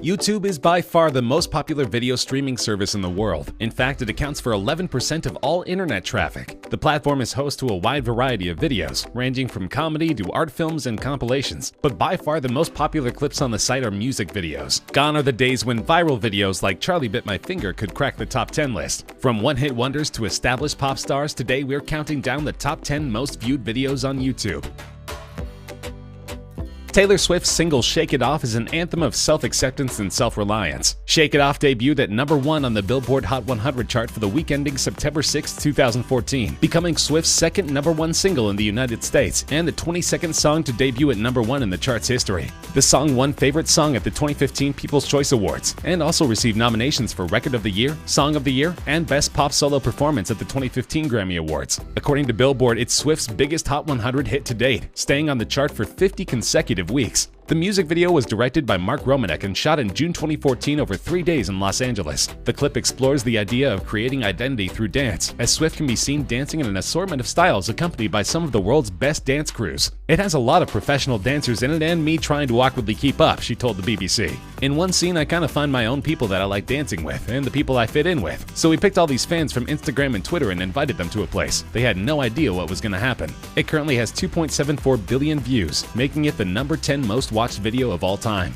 YouTube is by far the most popular video streaming service in the world. In fact, it accounts for 11% of all internet traffic. The platform is host to a wide variety of videos, ranging from comedy to art films and compilations. But by far the most popular clips on the site are music videos. Gone are the days when viral videos like Charlie Bit My Finger could crack the top 10 list. From one-hit wonders to established pop stars, today we're counting down the top 10 most viewed videos on YouTube. Taylor Swift's single Shake It Off is an anthem of self-acceptance and self-reliance. Shake It Off debuted at number 1 on the Billboard Hot 100 chart for the week ending September 6, 2014, becoming Swift's second number 1 single in the United States and the 22nd song to debut at number 1 in the chart's history. The song won Favorite Song at the 2015 People's Choice Awards and also received nominations for Record of the Year, Song of the Year, and Best Pop Solo Performance at the 2015 Grammy Awards. According to Billboard, it's Swift's biggest Hot 100 hit to date, staying on the chart for 50 consecutive weeks. The music video was directed by Mark Romanek and shot in June 2014 over 3 days in Los Angeles. The clip explores the idea of creating identity through dance, as Swift can be seen dancing in an assortment of styles accompanied by some of the world's best dance crews. It has a lot of professional dancers in it and me trying to awkwardly keep up, she told the BBC. In one scene, I kind of find my own people that I like dancing with and the people I fit in with. So we picked all these fans from Instagram and Twitter and invited them to a place. They had no idea what was going to happen. It currently has 2.74 billion views, making it the number 10 most watched video of all time.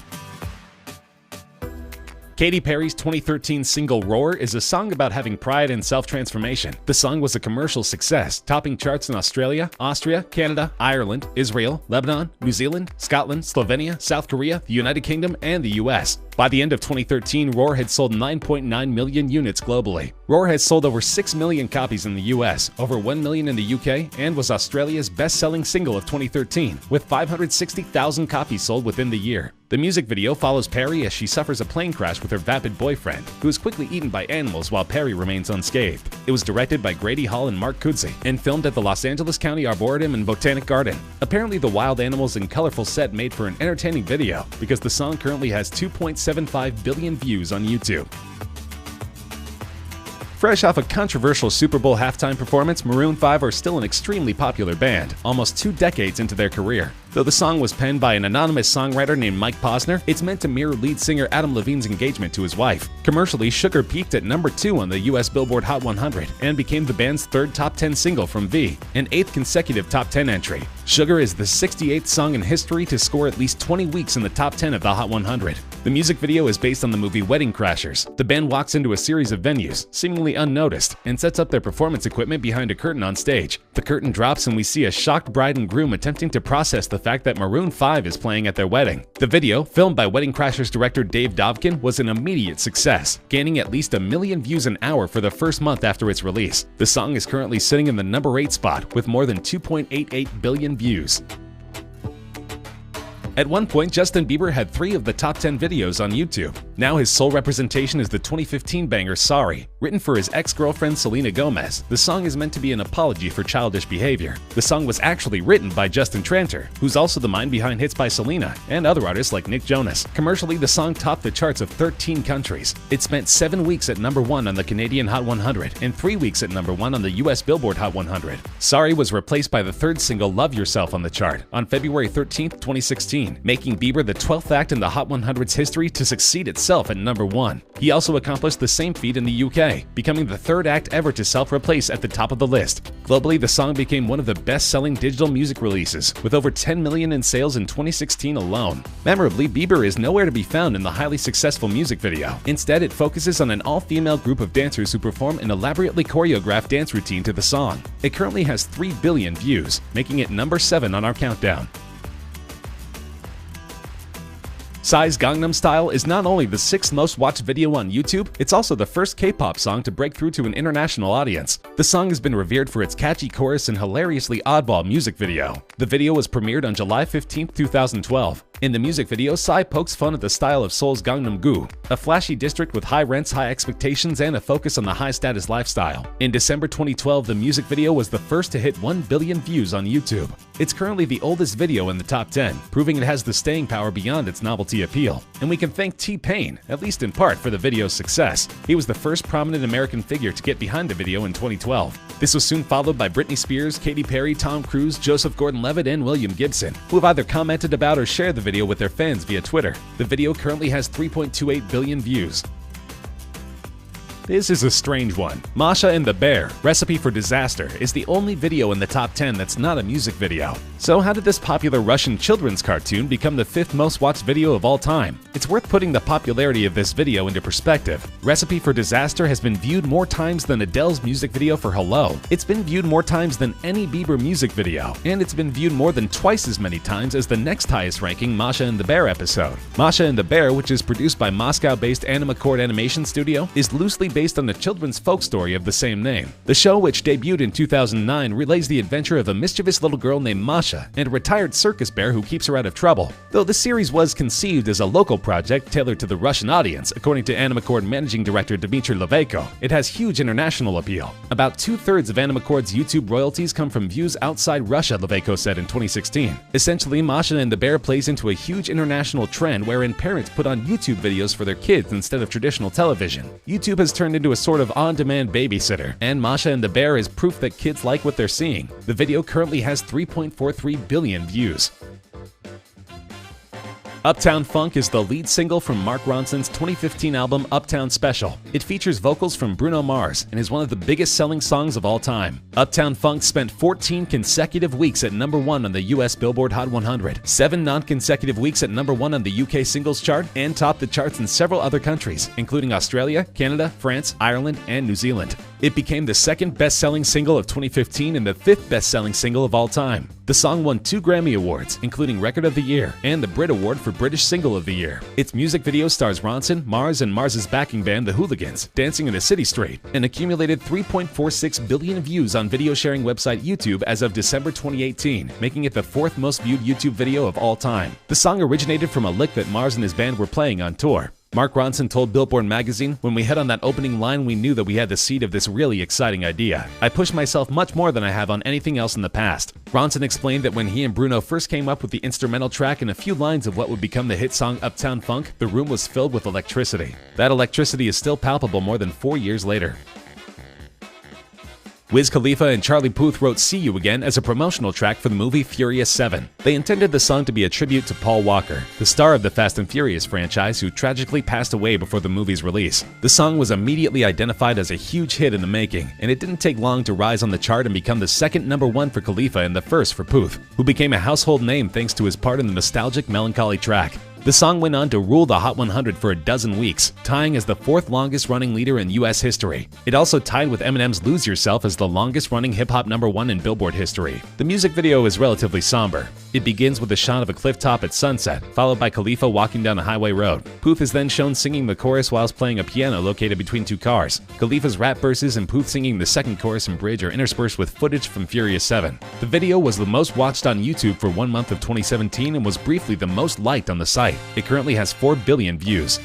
Katy Perry's 2013 single Roar is a song about having pride and self-transformation. The song was a commercial success, topping charts in Australia, Austria, Canada, Ireland, Israel, Lebanon, New Zealand, Scotland, Slovenia, South Korea, the United Kingdom, and the US. By the end of 2013, Roar had sold 9.9 million units globally. Roar has sold over 6 million copies in the US, over 1 million in the UK, and was Australia's best-selling single of 2013, with 560,000 copies sold within the year. The music video follows Perry as she suffers a plane crash with her vapid boyfriend, who is quickly eaten by animals while Perry remains unscathed. It was directed by Grady Hall and Mark Kudzi, and filmed at the Los Angeles County Arboretum and Botanic Garden. Apparently, the wild animals and colorful set made for an entertaining video, because the song currently has 2.75 billion views on YouTube. Fresh off a controversial Super Bowl halftime performance, Maroon 5 are still an extremely popular band, almost 2 decades into their career. Though the song was penned by an anonymous songwriter named Mike Posner, it's meant to mirror lead singer Adam Levine's engagement to his wife. Commercially, Sugar peaked at number 2 on the US Billboard Hot 100 and became the band's 3rd top 10 single from V, an 8th consecutive top 10 entry. Sugar is the 68th song in history to score at least 20 weeks in the top 10 of the Hot 100. The music video is based on the movie Wedding Crashers. The band walks into a series of venues, seemingly unnoticed, and sets up their performance equipment behind a curtain on stage. The curtain drops and we see a shocked bride and groom attempting to process the fact that Maroon 5 is playing at their wedding. The video, filmed by Wedding Crashers director Dave Dovkin, was an immediate success, gaining at least 1 million views an hour for the first month after its release. The song is currently sitting in the number 8 spot with more than 2.88 billion views. At one point, Justin Bieber had 3 of the top 10 videos on YouTube. Now his sole representation is the 2015 banger Sorry. Written for his ex-girlfriend Selena Gomez, the song is meant to be an apology for childish behavior. The song was actually written by Justin Tranter, who's also the mind behind hits by Selena and other artists like Nick Jonas. Commercially, the song topped the charts of 13 countries. It spent 7 weeks at number 1 on the Canadian Hot 100 and 3 weeks at number 1 on the US Billboard Hot 100. Sorry was replaced by the 3rd single Love Yourself on the chart on February 13, 2016. Making Bieber the 12th act in the Hot 100's history to succeed itself at number 1. He also accomplished the same feat in the UK, becoming the 3rd act ever to self-replace at the top of the list. Globally, the song became one of the best-selling digital music releases, with over 10 million in sales in 2016 alone. Memorably, Bieber is nowhere to be found in the highly successful music video. Instead, it focuses on an all-female group of dancers who perform an elaborately choreographed dance routine to the song. It currently has 3 billion views, making it number 7 on our countdown. Psy's Gangnam Style is not only the 6th most watched video on YouTube, it's also the first K-pop song to break through to an international audience. The song has been revered for its catchy chorus and hilariously oddball music video. The video was premiered on July 15, 2012. In the music video, Psy pokes fun at the style of Seoul's Gangnam-gu, a flashy district with high rents, high expectations, and a focus on the high-status lifestyle. In December 2012, the music video was the first to hit 1 billion views on YouTube. It's currently the oldest video in the top 10, proving it has the staying power beyond its novelty appeal. And we can thank T-Pain, at least in part, for the video's success. He was the first prominent American figure to get behind the video in 2012. This was soon followed by Britney Spears, Katy Perry, Tom Cruise, Joseph Gordon-Levitt, and William Gibson, who have either commented about or shared the video with their fans via Twitter. The video currently has 3.28 billion views. This is a strange one. Masha and The Bear, Recipe for Disaster, is the only video in the top 10 that's not a music video. So how did this popular Russian children's cartoon become the 5th most watched video of all time? It's worth putting the popularity of this video into perspective. Recipe for Disaster has been viewed more times than Adele's music video for Hello. It's been viewed more times than any Bieber music video, and it's been viewed more than twice as many times as the next highest ranking Masha and The Bear episode. Masha and The Bear, which is produced by Moscow-based Animacord Animation Studio, is loosely based on the children's folk story of the same name. The show, which debuted in 2009, relays the adventure of a mischievous little girl named Masha and a retired circus bear who keeps her out of trouble. Though the series was conceived as a local project tailored to the Russian audience, according to Animacord managing director Dmitry Levayko, it has huge international appeal. About 2/3 of Animacord's YouTube royalties come from views outside Russia, Levayko said in 2016. Essentially, Masha and The Bear plays into a huge international trend wherein parents put on YouTube videos for their kids instead of traditional television. YouTube has turned into a sort of on-demand babysitter, and Masha and The Bear is proof that kids like what they're seeing. The video currently has 3.43 billion views. Uptown Funk is the lead single from Mark Ronson's 2015 album Uptown Special. It features vocals from Bruno Mars and is one of the biggest selling songs of all time. Uptown Funk spent 14 consecutive weeks at #1 on the US Billboard Hot 100, 7 non-consecutive weeks at #1 on the UK Singles Chart, and topped the charts in several other countries, including Australia, Canada, France, Ireland, and New Zealand. It became the 2nd best-selling single of 2015 and the 5th best-selling single of all time. The song won 2 Grammy Awards, including Record of the Year and the Brit Award for British Single of the Year. Its music video stars Ronson, Mars, and Mars's backing band, The Hooligans, dancing in a city street, and accumulated 3.46 billion views on video sharing website YouTube as of December 2018, making it the 4th most viewed YouTube video of all time. The song originated from a lick that Mars and his band were playing on tour. Mark Ronson told Billboard magazine, "When we hit on that opening line, we knew that we had the seed of this really exciting idea. I pushed myself much more than I have on anything else in the past." Ronson explained that when he and Bruno first came up with the instrumental track and a few lines of what would become the hit song Uptown Funk, the room was filled with electricity. That electricity is still palpable more than 4 years later. Wiz Khalifa and Charlie Puth wrote "See You Again" as a promotional track for the movie Furious 7. They intended the song to be a tribute to Paul Walker, the star of the Fast and Furious franchise, who tragically passed away before the movie's release. The song was immediately identified as a huge hit in the making, and it didn't take long to rise on the chart and become the 2nd #1 for Khalifa and the 1st for Puth, who became a household name thanks to his part in the nostalgic melancholy track. The song went on to rule the Hot 100 for a dozen weeks, tying as the 4th longest-running leader in US history. It also tied with Eminem's Lose Yourself as the longest-running hip-hop #1 in Billboard history. The music video is relatively somber. It begins with a shot of a cliff top at sunset, followed by Khalifa walking down a highway road. Puth is then shown singing the chorus whilst playing a piano located between 2 cars. Khalifa's rap verses and Puth singing the 2nd chorus and bridge are interspersed with footage from Furious 7. The video was the most watched on YouTube for 1 month of 2017 and was briefly the most liked on the site. It currently has 4 billion views.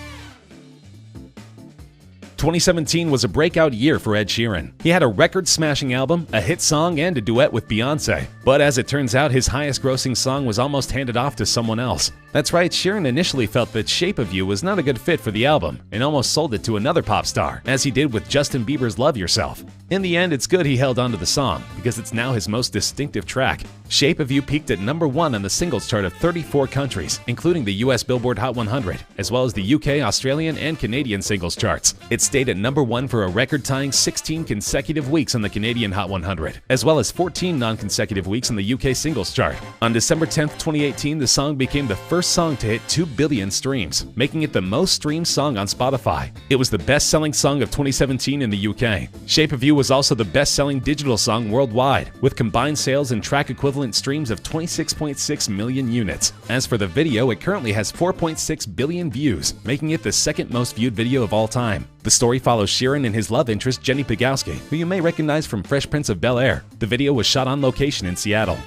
2017 was a breakout year for Ed Sheeran. He had a record-smashing album, a hit song, and a duet with Beyoncé. But as it turns out, his highest-grossing song was almost handed off to someone else. That's right, Sheeran initially felt that Shape of You was not a good fit for the album, and almost sold it to another pop star, as he did with Justin Bieber's Love Yourself. In the end, it's good he held onto the song, because it's now his most distinctive track. Shape of You peaked at #1 on the singles chart of 34 countries, including the US Billboard Hot 100, as well as the UK, Australian, and Canadian singles charts. It stayed at #1 for a record-tying 16 consecutive weeks on the Canadian Hot 100, as well as 14 non-consecutive weeks on the UK singles chart. On December 10th, 2018, the song became the first song to hit 2 billion streams, making it the most streamed song on Spotify. It was the best-selling song of 2017 in the UK. Shape of You was also the best-selling digital song worldwide, with combined sales and track equivalent streams of 26.6 million units. As for the video, it currently has 4.6 billion views, making it the 2nd most viewed video of all time. The story follows Sheeran and his love interest Jenny Pegowski, who you may recognize from Fresh Prince of Bel-Air. The video was shot on location in Seattle.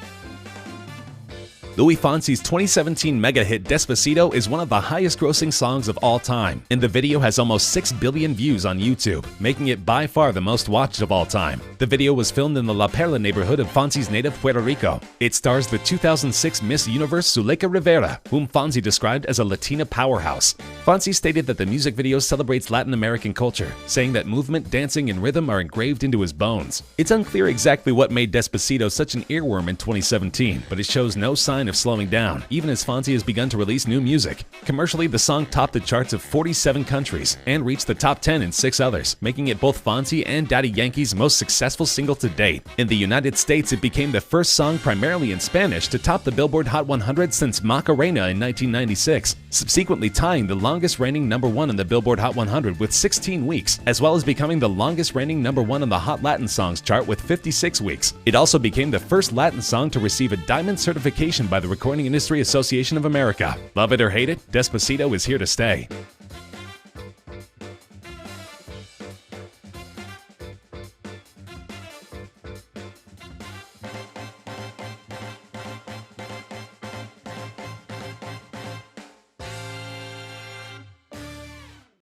Luis Fonsi's 2017 mega hit Despacito is one of the highest-grossing songs of all time, and the video has almost 6 billion views on YouTube, making it by far the most watched of all time. The video was filmed in the La Perla neighborhood of Fonsi's native Puerto Rico. It stars the 2006 Miss Universe Zuleika Rivera, whom Fonsi described as a Latina powerhouse. Fonsi stated that the music video celebrates Latin American culture, saying that movement, dancing, and rhythm are engraved into his bones. It's unclear exactly what made Despacito such an earworm in 2017, but it shows no sign sign of slowing down, even as Fonsi has begun to release new music. Commercially, the song topped the charts of 47 countries and reached the top 10 in 6 others, making it both Fonsi and Daddy Yankee's most successful single to date. In the United States, it became the first song primarily in Spanish to top the Billboard Hot 100 since Macarena in 1996, subsequently tying the longest reigning #1 on the Billboard Hot 100 with 16 weeks, as well as becoming the longest reigning #1 on the Hot Latin Songs chart with 56 weeks. It also became the first Latin song to receive a diamond certification by the Recording Industry Association of America. Love it or hate it, Despacito is here to stay.